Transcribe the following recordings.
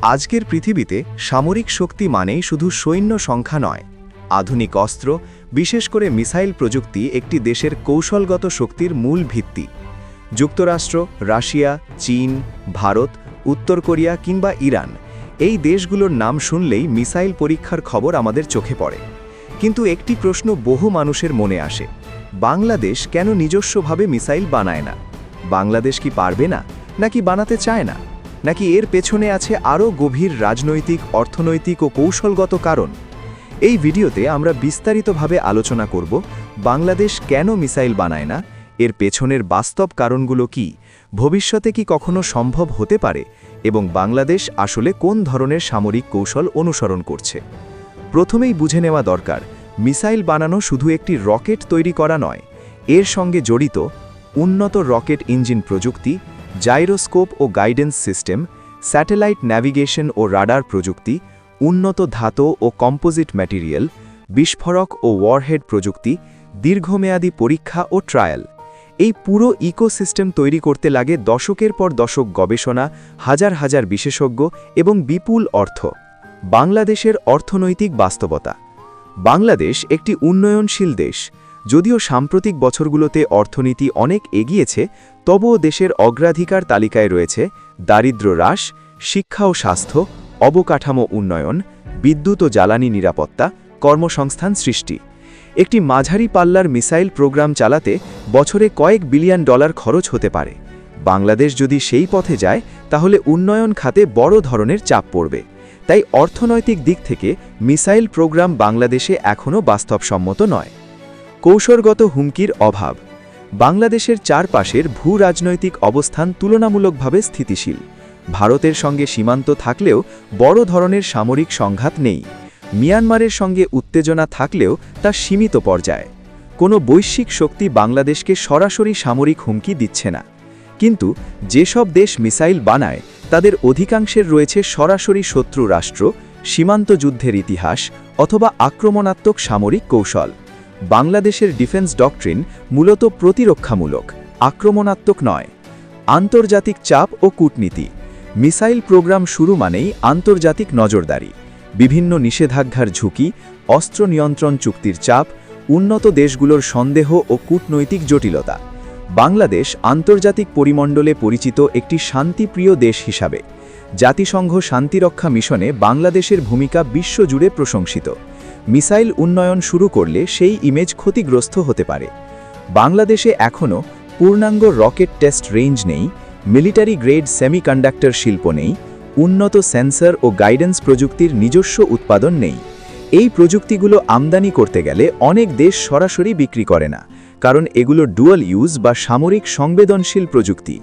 আজকের পৃথিবীতে সামরিক শক্তি মানেই শুধু সৈন্য সংখ্যা নয়, আধুনিক অস্ত্র, বিশেষ করে মিসাইল প্রযুক্তি একটি দেশের কৌশলগত শক্তির মূল ভিত্তি। যুক্তরাষ্ট্র, রাশিয়া, চীন, ভারত, উত্তর কোরিয়া কিংবা ইরান, এই দেশগুলোর নাম শুনলেই মিসাইল পরীক্ষার খবর আমাদের চোখে পড়ে। কিন্তু একটি প্রশ্ন বহু মানুষের মনে আসে, বাংলাদেশ কেন নিজস্বভাবে মিসাইল বানায় না? বাংলাদেশ কি পারবে না, নাকি বানাতে চায় না, নাকি এর পেছনে আছে আরও গভীর রাজনৈতিক, অর্থনৈতিক ও কৌশলগত কারণ? এই ভিডিওতে আমরা বিস্তারিতভাবে আলোচনা করব বাংলাদেশ কেন মিসাইল বানায় না, এর পেছনের বাস্তব কারণগুলো কি, ভবিষ্যতে কি কখনো সম্ভব হতে পারে, এবং বাংলাদেশ আসলে কোন ধরনের সামরিক কৌশল অনুসরণ করছে। প্রথমেই বুঝে নেওয়া দরকার, মিসাইল বানানো শুধু একটি রকেট তৈরি করা নয়, এর সঙ্গে জড়িত উন্নত রকেট ইঞ্জিন প্রযুক্তি, জাইরোস্কোপ ও গাইডেন্স সিস্টেম, স্যাটেলাইট ন্যাভিগেশন ও রাডার প্রযুক্তি, উন্নত ধাতু ও কম্পোজিট ম্যাটেরিয়াল, বিস্ফোরক ও ওয়ারহেড প্রযুক্তি, দীর্ঘমেয়াদী পরীক্ষা ও ট্রায়াল। এই পুরো ইকোসিস্টেম তৈরি করতে লাগে দশকের পর দশক গবেষণা, হাজার হাজার বিশেষজ্ঞ এবং বিপুল অর্থ। বাংলাদেশের অর্থনৈতিক বাস্তবতা। বাংলাদেশ একটি উন্নয়নশীল দেশ। যদিও সাম্প্রতিক বছরগুলোতে অর্থনীতি অনেক এগিয়েছে, তবুও দেশের অগ্রাধিকার তালিকায় রয়েছে দারিদ্র্য হ্রাস, শিক্ষা ও স্বাস্থ্য, অবকাঠামো উন্নয়ন, বিদ্যুৎ ও জ্বালানি নিরাপত্তা, কর্মসংস্থান সৃষ্টি। একটি মাঝারি পাল্লার মিসাইল প্রোগ্রাম চালাতে বছরে কয়েক বিলিয়ন ডলার খরচ হতে পারে। বাংলাদেশ যদি সেই পথে যায়, তাহলে উন্নয়ন খাতে বড় ধরনের চাপ পড়বে। তাই অর্থনৈতিক দিক থেকে মিসাইল প্রোগ্রাম বাংলাদেশে এখনও বাস্তবসম্মত নয়। কৌশলগত হুমকির অভাব। বাংলাদেশের চারপাশের ভূ-রাজনৈতিক অবস্থান তুলনামূলকভাবে স্থিতিশীল। ভারতের সঙ্গে সীমান্ত থাকলেও বড় ধরনের সামরিক সংঘাত নেই। মিয়ানমারের সঙ্গে উত্তেজনা থাকলেও তা সীমিত পর্যায়ে। কোনো বৈশ্বিক শক্তি বাংলাদেশকে সরাসরি সামরিক হুমকি দিচ্ছে না। কিন্তু যেসব দেশ মিসাইল বানায়, তাদের অধিকাংশের রয়েছে সরাসরি শত্রু রাষ্ট্র, সীমান্ত যুদ্ধের ইতিহাস অথবা আক্রমণাত্মক সামরিক কৌশল। বাংলাদেশের ডিফেন্স ডক্ট্রিন মূলত প্রতিরক্ষামূলক, আক্রমণাত্মক নয়। আন্তর্জাতিক চাপ ও কূটনীতি। মিসাইল প্রোগ্রাম শুরু মানেই আন্তর্জাতিক নজরদারি, বিভিন্ন নিষেধাজ্ঞার ঝুঁকি, অস্ত্র নিয়ন্ত্রণ চুক্তির চাপ, উন্নত দেশগুলোর সন্দেহ ও কূটনৈতিক জটিলতা। বাংলাদেশ আন্তর্জাতিক পরিমণ্ডলে পরিচিত একটি শান্তিপ্রিয় দেশ হিসাবে। জাতিসংঘ শান্তিরক্ষা মিশনে বাংলাদেশের ভূমিকা বিশ্বজুড়ে প্রশংসিত। মিসাইল উন্নয়ন শুরু করলে সেই ইমেজ ক্ষতিগ্রস্ত হতে পারে। বাংলাদেশে এখনও পূর্ণাঙ্গ রকেট টেস্ট রেঞ্জ নেই, মিলিটারি গ্রেড সেমিকন্ডাক্টর শিল্প নেই, উন্নত সেন্সর ও গাইডেন্স প্রযুক্তির নিজস্ব উৎপাদন নেই। এই প্রযুক্তিগুলো আমদানি করতে গেলে অনেক দেশ সরাসরি বিক্রি করে না, কারণ এগুলো ডুয়াল ইউজ বা সামরিক সংবেদনশীল প্রযুক্তি।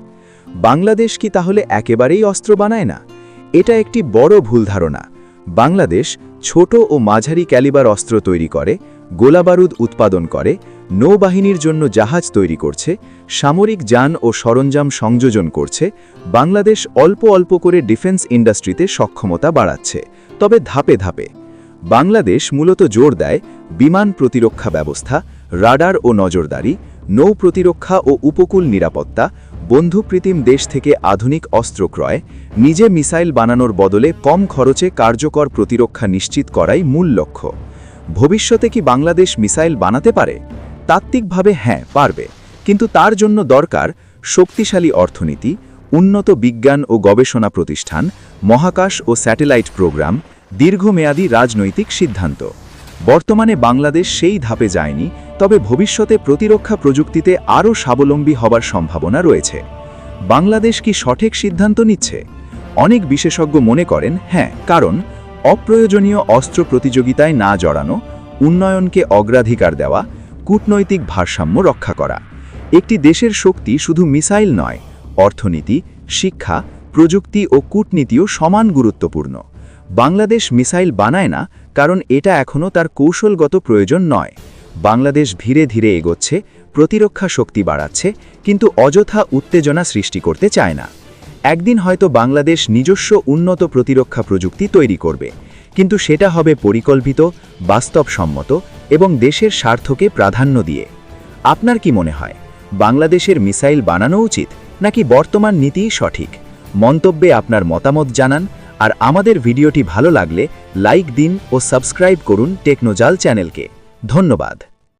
বাংলাদেশ কি তাহলে একেবারেই অস্ত্র বানায় না? এটা একটি বড় ভুল ধারণা। বাংলাদেশ ছোট ও মাঝারি ক্যালিবার অস্ত্র তৈরি করে, গোলাবারুদ উৎপাদন করে, নৌবাহিনীর জন্য জাহাজ তৈরি করছে, সামরিক যান ও সরঞ্জাম সংযোজন করছে। বাংলাদেশ অল্প অল্প করে ডিফেন্স ইন্ডাস্ট্রিতে সক্ষমতা বাড়াচ্ছে, তবে ধাপে ধাপে। বাংলাদেশ মূলত জোর দেয় বিমান প্রতিরক্ষা ব্যবস্থা, রাডার ও নজরদারি, নৌ প্রতিরক্ষা ও উপকূল নিরাপত্তা, বন্ধুপ্রীতিম দেশ থেকে আধুনিক অস্ত্র ক্রয়, নিজে মিসাইল বানানোর বদলে কম খরচে কার্যকর প্রতিরক্ষা নিশ্চিত করাই মূল লক্ষ্য। ভবিষ্যতে কি বাংলাদেশ মিসাইল বানাতে পারে? তাত্ত্বিকভাবে হ্যাঁ, পারবে, কিন্তু তার জন্য দরকার শক্তিশালী অর্থনীতি, উন্নত বিজ্ঞান ও গবেষণা প্রতিষ্ঠান, মহাকাশ ও স্যাটেলাইট প্রোগ্রাম, দীর্ঘমেয়াদী রাজনৈতিক সিদ্ধান্ত। বর্তমানে বাংলাদেশ সেই ধাপে যায়নি, তবে ভবিষ্যতে প্রতিরক্ষা প্রযুক্তিতে আরও স্বাবলম্বী হবার সম্ভাবনা রয়েছে। বাংলাদেশ কি সঠিক সিদ্ধান্ত নিচ্ছে? অনেক বিশেষজ্ঞ মনে করেন হ্যাঁ, কারণ অপ্রয়োজনীয় অস্ত্র প্রতিযোগিতায় না জড়ানো, উন্নয়নকে অগ্রাধিকার দেওয়া, কূটনৈতিক ভারসাম্য রক্ষা করা। একটি দেশের শক্তি শুধু মিসাইল নয়, অর্থনীতি, শিক্ষা, প্রযুক্তি ও কূটনীতিও সমান গুরুত্বপূর্ণ। বাংলাদেশ মিসাইল বানায় না কারণ এটা এখনও তার কৌশলগত প্রয়োজন নয়। বাংলাদেশ ধীরে ধীরে এগোচ্ছে, প্রতিরক্ষা শক্তি বাড়াচ্ছে, কিন্তু অযথা উত্তেজনা সৃষ্টি করতে চায় না। একদিন হয়তো বাংলাদেশ নিজস্ব উন্নত প্রতিরক্ষা প্রযুক্তি তৈরি করবে, কিন্তু সেটা হবে পরিকল্পিত, বাস্তবসম্মত এবং দেশের স্বার্থকে প্রাধান্য দিয়ে। আপনার কি মনে হয়, বাংলাদেশের মিসাইল বানানো উচিত নাকি বর্তমান নীতিই সঠিক? মন্তব্যে আপনার মতামত জানান। আর আমাদের ভিডিওটি ভালো লাগলে লাইক দিন ও সাবস্ক্রাইব করুন টেকনোজাল চ্যানেলকে। ধন্যবাদ।